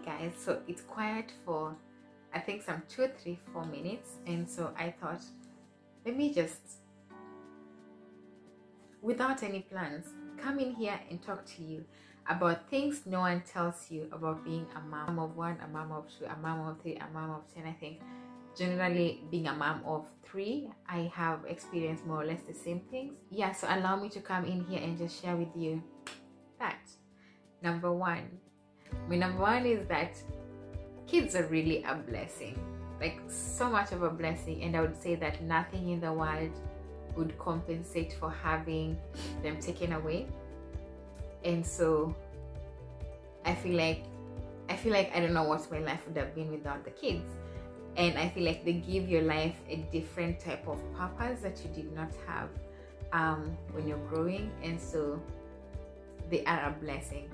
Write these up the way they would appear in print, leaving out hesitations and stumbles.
guys, so it's quiet for I think some 2, 3, 4 minutes, and so I thought, let me just, without any plans, come in here and talk to you about things no one tells you about being a mom of 1, a mom of 2, a mom of 3, a mom of 10. I think generally being a mom of 3, I have experienced more or less the same things. Yeah, so allow me to come in here and just share with you that. Number one is that kids are really a blessing, like so much of a blessing, and I would say that nothing in the world would compensate for having them taken away. And so I feel like I don't know what my life would have been without the kids. And I feel like they give your life a different type of purpose that you did not have when you're growing, and so they are a blessing.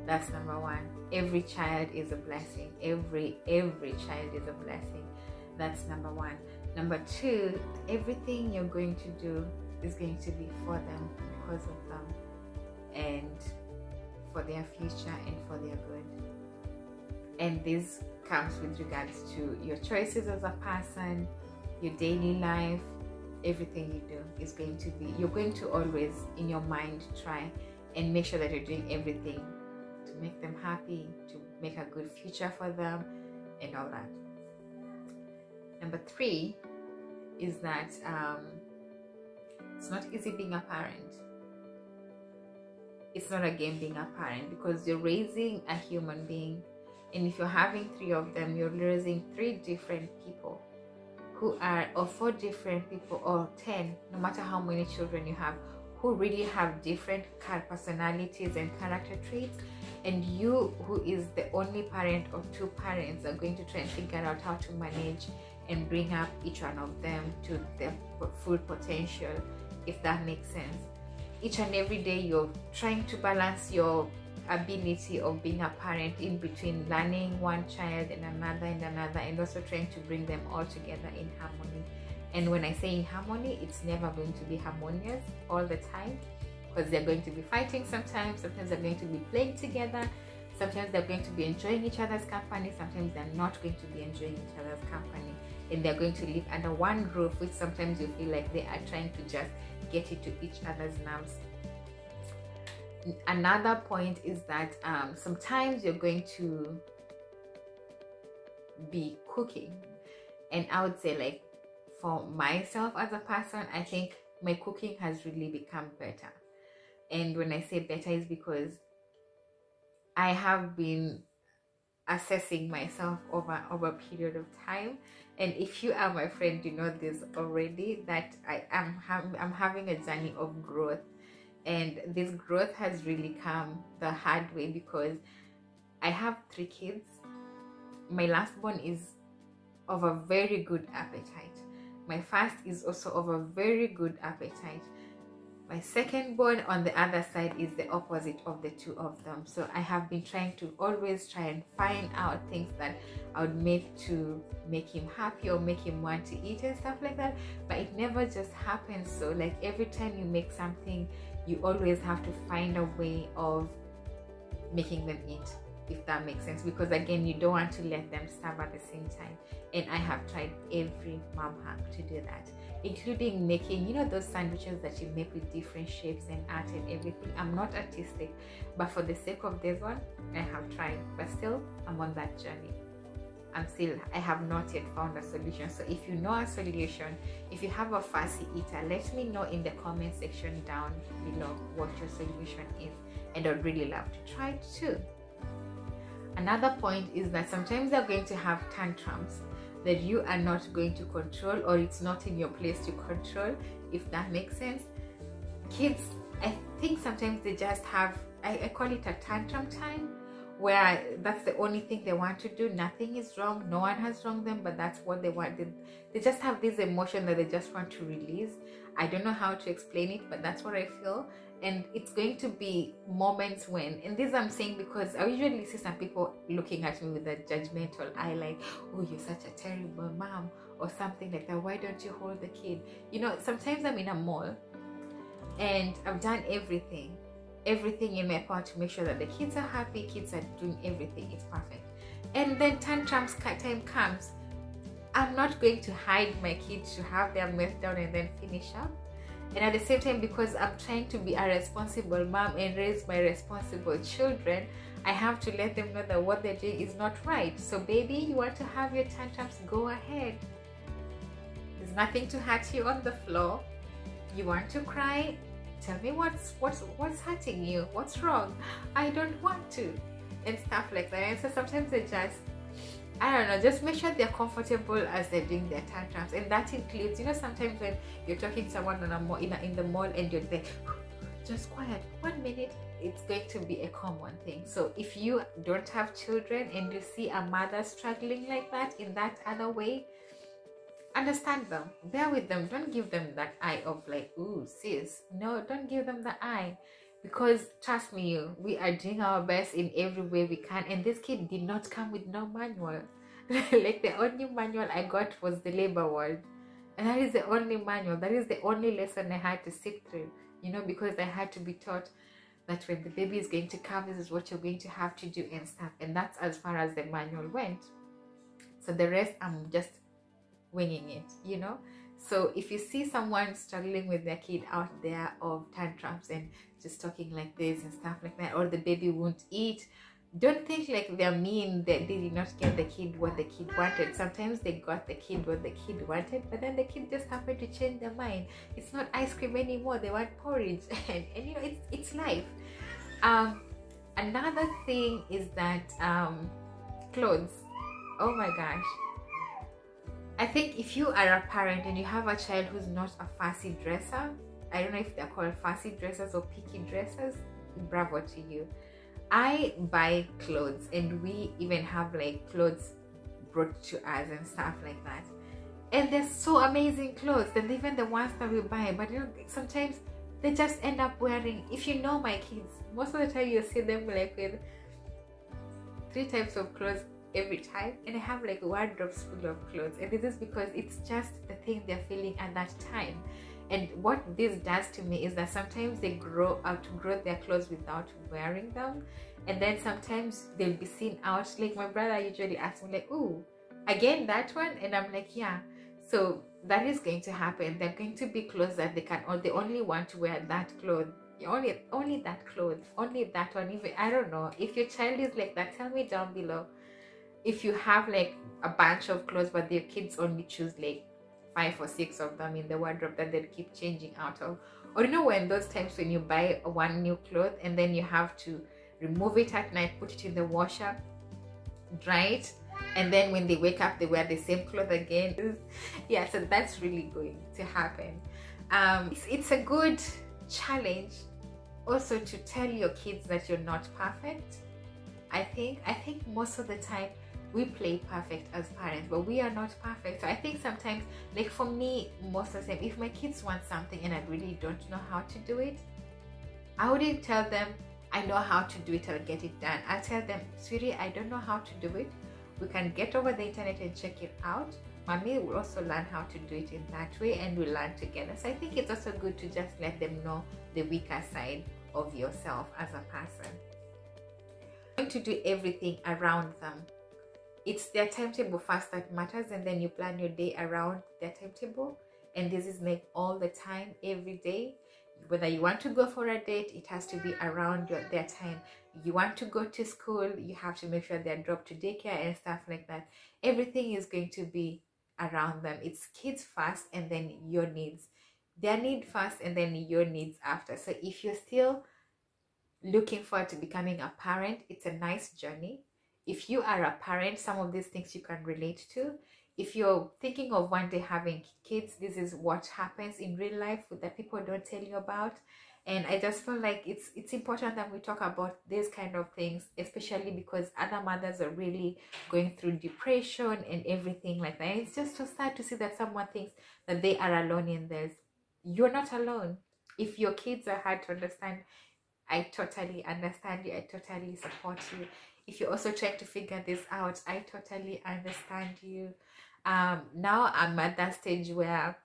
That's number one. Every child is a blessing. Every child is a blessing. That's number one. Number two, everything you're going to do is going to be for them, because of them, and for their future and for their good. And this comes with regards to your choices as a person, your daily life. Everything you do is going to be, you're going to always in your mind try and make sure that you're doing everything to make them happy, to make a good future for them, and all that. Number three is that it's not easy being a parent. It's not a game being a parent, because you're raising a human being, and if you're having 3 of them, you're raising 3 different people who are, or 4 different people, or 10, no matter how many children you have, who really have different personalities and character traits. And you, who is the only parent of 2 parents, are going to try and figure out how to manage and bring up each one of them to their full potential, if that makes sense. Each and every day you're trying to balance your ability of being a parent in between learning one child and another, and also trying to bring them all together in harmony. And when I say in harmony, it's never going to be harmonious all the time, because they're going to be fighting sometimes they're going to be playing together, sometimes they're going to be enjoying each other's company, sometimes they're not going to be enjoying each other's company, and they're going to live under one roof, which sometimes you feel like they are trying to just get into each other's nerves. Another point is that sometimes you're going to be cooking, and I would say, like, for myself as a person, I think my cooking has really become better. And when I say better, is because I have been assessing myself over a period of time. And if you are my friend, you know this already, that I'm having a journey of growth. And this growth has really come the hard way, because I have 3 kids. My last born is of a very good appetite. My first is also of a very good appetite. My second born, on the other side, is the opposite of the 2 of them. So I have been trying to always try and find out things that I would make to make him happy or make him want to eat and stuff like that, but it never just happens. So like every time you make something, you always have to find a way of making them eat, if that makes sense, because again, you don't want to let them starve at the same time. And I have tried every mom hack to do that, including making, you know, those sandwiches that you make with different shapes and art and everything. I'm not artistic, but for the sake of this one, I have tried, but still I'm on that journey. I have not yet found a solution. So if you know a solution, if you have a fussy eater, let me know in the comment section down below what your solution is, and I'd really love to try it too. Another point is that sometimes they're going to have tantrums that you are not going to control, or it's not in your place to control, if that makes sense. Kids, I think sometimes they just have, I call it a tantrum time, where that's the only thing they want to do. Nothing is wrong, no one has wronged them, but that's what they want. They just have this emotion that they just want to release. I don't know how to explain it, but that's what I feel. And it's going to be moments when, and this I'm saying because I usually see some people looking at me with a judgmental eye, like, oh, you're such a terrible mom, or something like that. Why don't you hold the kid? You know, sometimes I'm in a mall and I've done everything in my power to make sure that the kids are happy, kids are doing everything, it's perfect. And then tantrums time comes. I'm not going to hide my kids to have their meltdown and then finish up. And at the same time, because I'm trying to be a responsible mom and raise my responsible children, I have to let them know that what they're doing is not right. So baby, you want to have your tantrums, go ahead. There's nothing to hurt you on the floor. You want to cry? Tell me what's hurting you, what's wrong. I don't want to, and stuff like that. And so sometimes they just, I don't know, just make sure they're comfortable as they're doing their tantrums. And that includes, you know, sometimes when you're talking to someone in the mall and you're there, just quiet, 1 minute, it's going to be a common thing. So if you don't have children and you see a mother struggling like that in that other way, understand them, bear with them. Don't give them that eye of like, ooh sis, no, don't give them the eye, because trust me, we are doing our best in every way we can. And this kid did not come with no manual. Like the only manual I got was the labor ward, and that is the only manual, that is the only lesson I had to sit through, you know, because I had to be taught that when the baby is going to come, this is what you're going to have to do and stuff. And that's as far as the manual went. So the rest, I'm just winging it, you know. So if you see someone struggling with their kid out there of tantrums and just talking like this and stuff like that, or the baby won't eat, don't think like they're mean that they did not get the kid what the kid wanted. Sometimes they got the kid what the kid wanted, but then the kid just happened to change their mind. It's not ice cream anymore, they want porridge. And you know, it's life. Another thing is that clothes, oh my gosh, I think if you are a parent and you have a child who's not a fussy dresser, I don't know if they're called fussy dressers or picky dressers, bravo to you. I buy clothes, and we even have like clothes brought to us and stuff like that. And they're so amazing clothes, and even the ones that we buy, but you know, sometimes they just end up wearing, if you know my kids, most of the time you see them like with 3 types of clothes every time, and I have like wardrobes full of clothes. And this is because it's just the thing they're feeling at that time. And what this does to me is that sometimes they grow their clothes without wearing them, and then sometimes they'll be seen out. Like my brother usually asks me like, ooh, again that one? And I'm like, yeah. So that is going to happen. They're going to be clothes that they can, or they only want to wear that clothes, only that clothes, only that one. Even I don't know, if your child is like that, tell me down below. If you have like a bunch of clothes but your kids only choose like 5 or 6 of them in the wardrobe that they keep changing out of, or you know, when those times when you buy one new cloth and then you have to remove it at night, put it in the washer, dry it, and then when they wake up they wear the same cloth again. Yeah, so that's really going to happen. It's a good challenge also to tell your kids that you're not perfect. I think most of the time we play perfect as parents, but we are not perfect. So I think sometimes, like for me, most of the time, if my kids want something and I really don't know how to do it, I wouldn't tell them I know how to do it or get it done. I'll tell them, sweetie, I don't know how to do it. We can get over the internet and check it out. Mommy will also learn how to do it in that way, and we'll learn together. So I think it's also good to just let them know the weaker side of yourself as a person. Going to do everything around them. It's their timetable first that matters, and then you plan your day around their timetable. And this is like all the time, every day. Whether you want to go for a date, it has to be around their time. You want to go to school, you have to make sure they're dropped to daycare and stuff like that. Everything is going to be around them. It's kids first and then your needs. Their need first and then your needs after. So if you're still looking forward to becoming a parent, it's a nice journey. If you are a parent, some of these things you can relate to. If you're thinking of one day having kids, this is what happens in real life that people don't tell you about. And I just feel like it's important that we talk about these kind of things, especially because other mothers are really going through depression and everything like that. And it's just so sad to see that someone thinks that they are alone in this. You're not alone. If your kids are hard to understand, I totally understand you. I totally support you. If you're also trying to figure this out, I totally understand you. Now I'm at that stage where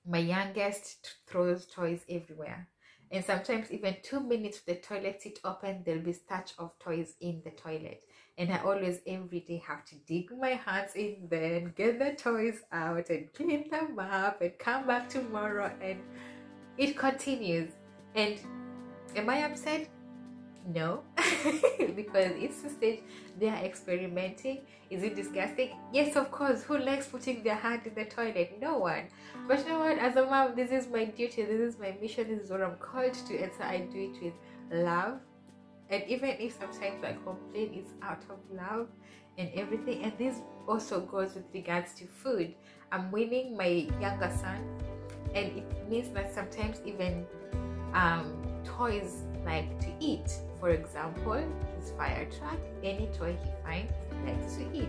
my youngest throws toys everywhere. And sometimes even 2 minutes the toilet seat open, there'll be touch of toys in the toilet. and I always every day have to dig my hands in there and get the toys out and clean them up and come back tomorrow, and it continues. And am I upset? No. Because it's the stage they are experimenting. Is it disgusting? Yes, of course. Who likes putting their hand in the toilet? No one. But you know what, as a mom, this is my duty, this is my mission, this is what I'm called to, and so I do it with love. And even if sometimes I complain, it's out of love and everything. And this also goes with regards to food. I'm weaning my younger son, and it means that sometimes even toys like to eat. For example, his fire truck, any toy he finds, he likes to eat.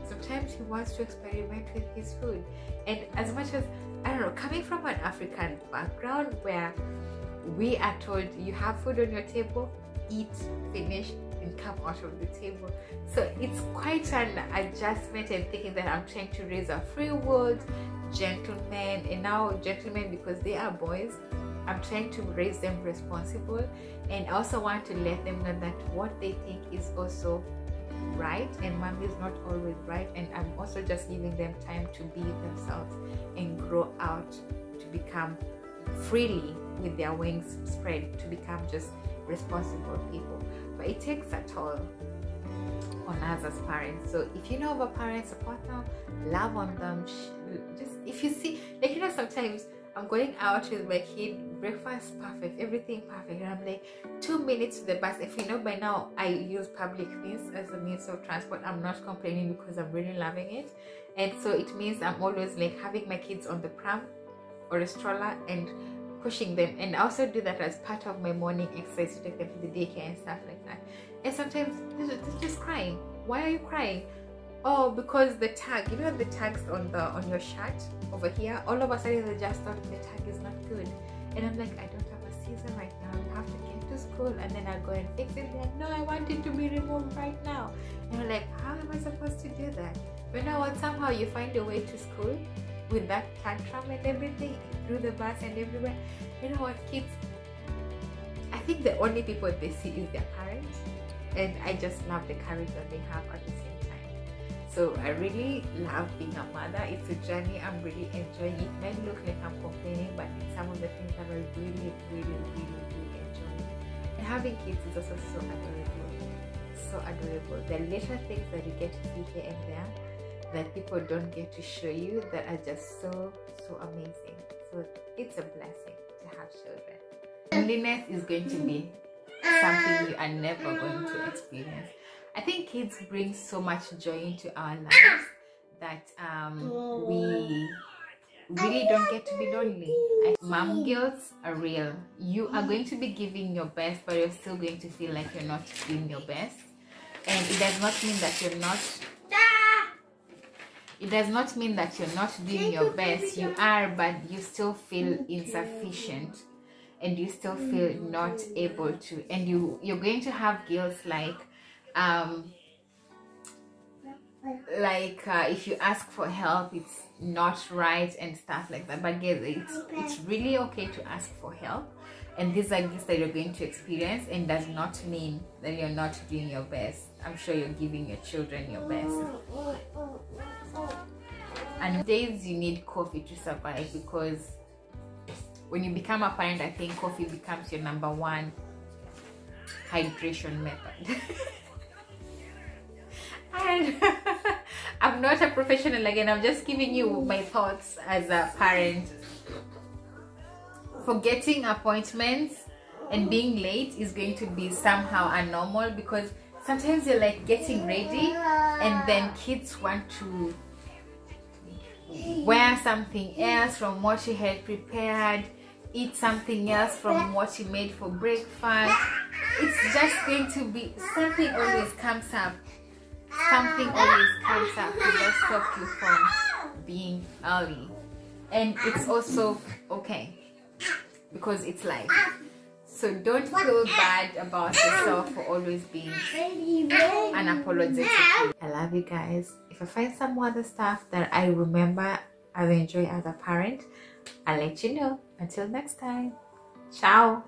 Sometimes he wants to experiment with his food. And as much as, I don't know, coming from an African background where we are told you have food on your table, eat, finish, and come out of the table. So it's quite an adjustment, and thinking that I'm trying to raise a free-willed gentleman, and now gentlemen because they are boys, I'm trying to raise them responsible. And I also want to let them know that what they think is also right, and mom is not always right, and I'm also just giving them time to be themselves and grow out to become freely with their wings spread, to become just responsible people. But it takes a toll on us as parents. So if you know of a parent, support them, love on them. Just if you see, like, you know, sometimes I'm going out with my kid, breakfast perfect, everything perfect, and I'm like 2 minutes to the bus. If you know by now, I use public means as a means of transport. I'm not complaining because I'm really loving it. And so it means I'm always like having my kids on the pram or a stroller and pushing them. And I also do that as part of my morning exercise to take them to the daycare and stuff like that. And sometimes they're just crying. Why are you crying? Oh, because the tag, you know, the tags on your shirt over here, all of a sudden they just thought the tag is not good. And I'm like, I don't have a season right now, you have to get to school. And then I go and fix it. They're like, no, I want it to be removed right now. And I'm like, how am I supposed to do that? But you know what, somehow you find a way to school with that tantrum and everything, through the bus and everywhere. You know what, kids, I think the only people they see is their parents. And I just love the courage that they have at the same time. So I really love being a mother. It's a journey. I'm really enjoying it. It might look like I'm complaining, but it's some of the things that I really enjoy. And having kids is also so adorable. So adorable. The little things that you get to see here and there that people don't get to show you, that are just so amazing. So it's a blessing to have children. Loneliness is going to be something you are never going to experience. I think kids bring so much joy into our lives that we really don't get to be lonely. Mom guilts are real. You are going to be giving your best, but you're still going to feel like you're not doing your best. And it does not mean that you're not doing your best. You are, but you still feel insufficient. And you still feel not able to, and you're going to have guilt like if you ask for help, it's not right and stuff like that. But guys, it's really okay to ask for help, and these are gifts that you're going to experience, and does not mean that you're not doing your best. I'm sure you're giving your children your best. And days you need coffee to survive, because when you become a parent, I think coffee becomes your #1 hydration method. And I'm not a professional again, I'm just giving you my thoughts as a parent. Forgetting appointments and being late is going to be somehow abnormal, because sometimes you're like getting ready and then kids want to wear something else from what you had prepared, eat something else from what you made for breakfast. It's just going to be, something always comes up. Something always comes up to just stop you from being early. And it's also okay, because it's life. So don't feel bad about yourself for always being unapologetic. I love you guys. If I find some other stuff that I remember I enjoy as a parent, I'll let you know. Until next time, ciao.